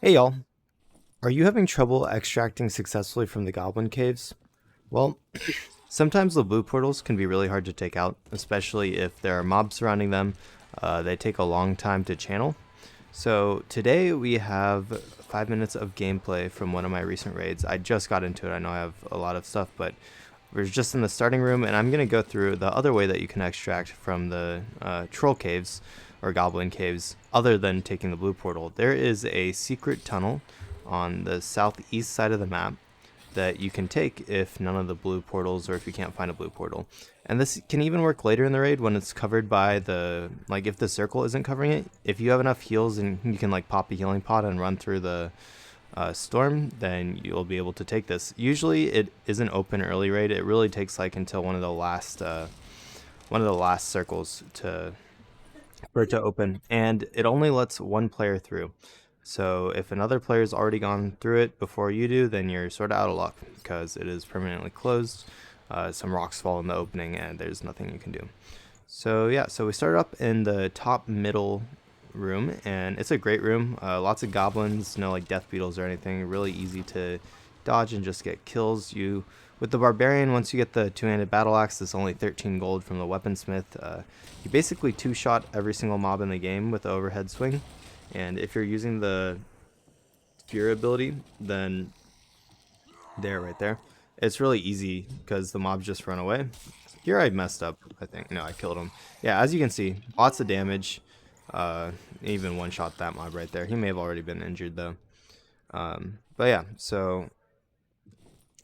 Hey y'all, are you having trouble extracting successfully from the Goblin caves? Well, sometimes the blue portals can be really hard to take out, especially if there are mobs surrounding them. They take a long time to channel. So today we have 5 minutes of gameplay from one of my recent raids. I just got into it. I know I have a lot of stuff, but we're just in the starting room, and I'm going to go through the other way that you can extract from the troll caves or goblin caves other than taking the blue portal. There is a secret tunnel on the southeast side of the map that you can take if none of the blue portals or if you can't find a blue portal. And this can even work later in the raid when it's covered by the, like if the circle isn't covering it. If you have enough heals and you can like pop a healing pot and run through the storm, then you'll be able to take this. Usually it isn't open early raid. It really takes like until one of the last circles for it to open, and it only lets one player through. So if another player's already gone through it before you do, then you're sort of out of luck because it is permanently closed. Some rocks fall in the opening and there's nothing you can do. So yeah, so we started up in the top middle room, and it's a great room. Lots of goblins, no like death beetles or anything. Really easy to dodge and just get kills. With the barbarian, once you get the two-handed battle axe, it's only 13 gold from the weaponsmith. You basically two-shot every single mob in the game with the overhead swing. And if you're using the Fury ability, then right there, it's really easy because the mobs just run away. Here I messed up, I think. No, I killed him. Yeah, as you can see, lots of damage. Even one-shot that mob right there. He may have already been injured though. But yeah, so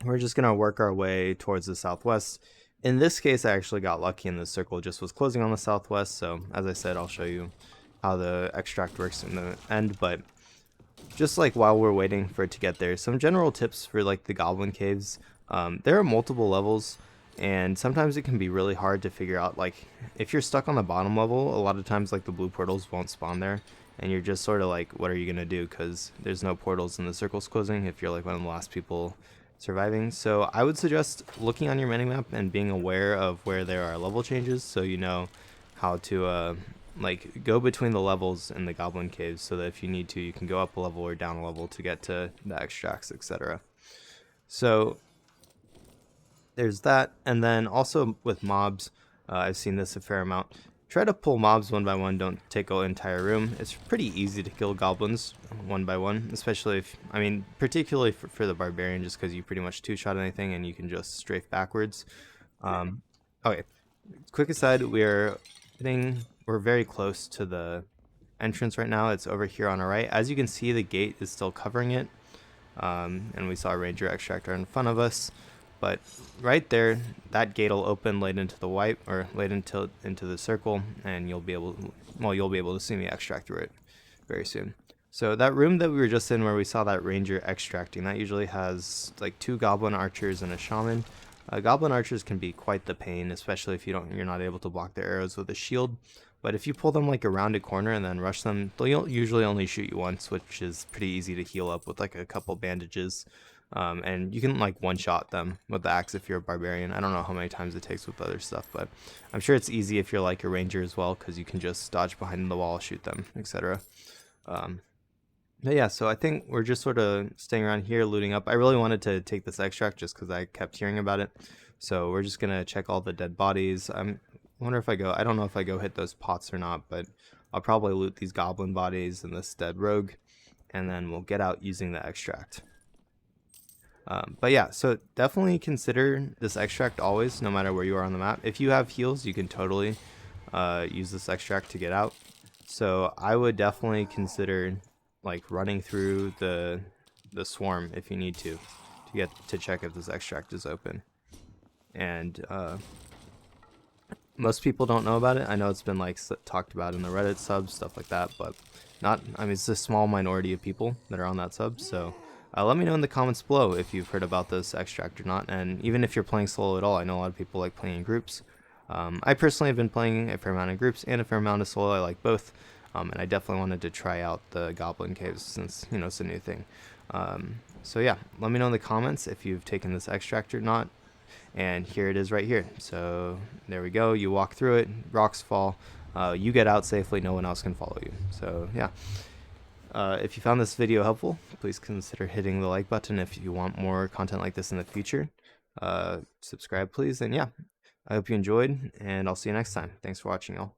we're just going to work our way towards the southwest. In this case, I actually got lucky and the circle just was closing on the southwest. So as I said, I'll show you how the extract works in the end. But just like while we're waiting for it to get there, some general tips for like the goblin caves. There are multiple levels, and sometimes it can be really hard to figure out, like if you're stuck on the bottom level, a lot of times like the blue portals won't spawn there, and you're just sort of like, what are you gonna do, because there's no portals and the circle's closing if you're like one of the last people surviving. So I would suggest looking on your minimap and being aware of where there are level changes, so you know how to like go between the levels in the goblin caves, so that if you need to, you can go up a level or down a level to get to the extracts, etc. So there's that. And then also with mobs, I've seen this a fair amount. Try to pull mobs one by one, don't take an entire room. It's pretty easy to kill goblins one by one, especially if, I mean, particularly for the barbarian, just because you pretty much two-shot anything and you can just strafe backwards. Okay, quick aside, we're very close to the entrance right now. It's over here on our right. As you can see, the gate is still covering it, and we saw a ranger extractor in front of us. But right there, that gate will open late into the white, or late into the circle, and you'll be able to see me extract through it very soon. So that room that we were just in, where we saw that ranger extracting, that usually has like 2 goblin archers and a shaman. Goblin archers can be quite the pain, especially if you're not able to block their arrows with a shield. But if you pull them like around a corner and then rush them, they'll usually only shoot you once, which is pretty easy to heal up with like a couple bandages. And you can like one-shot them with the axe if you're a barbarian. I don't know how many times it takes with other stuff, but I'm sure it's easy if you're like a ranger as well, because you can just dodge behind the wall, shoot them, etc. But yeah, so I think we're just sort of staying around here, looting up. I really wanted to take this extract just because I kept hearing about it. So we're just going to check all the dead bodies. I wonder if I don't know if I go hit those pots or not, but I'll probably loot these goblin bodies and this dead rogue, and then we'll get out using the extract. But yeah, so definitely consider this extract always, no matter where you are on the map. If you have heals, you can totally use this extract to get out. So I would definitely consider like running through the swarm if you need to get to check if this extract is open. And most people don't know about it. I know it's been like talked about in the Reddit subs, stuff like that, but I mean, it's a small minority of people that are on that sub. So let me know in the comments below if you've heard about this extract or not, and even if you're playing solo at all. I know a lot of people like playing in groups. I personally have been playing a fair amount of groups and a fair amount of solo. I like both. And I definitely wanted to try out the Goblin Caves since, you know, it's a new thing. So yeah, let me know in the comments if you've taken this extract or not. And here it is right here. So there we go. You walk through it, rocks fall, you get out safely, no one else can follow you. So yeah. If you found this video helpful, please consider hitting the like button if you want more content like this in the future. Subscribe, please, and yeah, I hope you enjoyed, and I'll see you next time. Thanks for watching, y'all.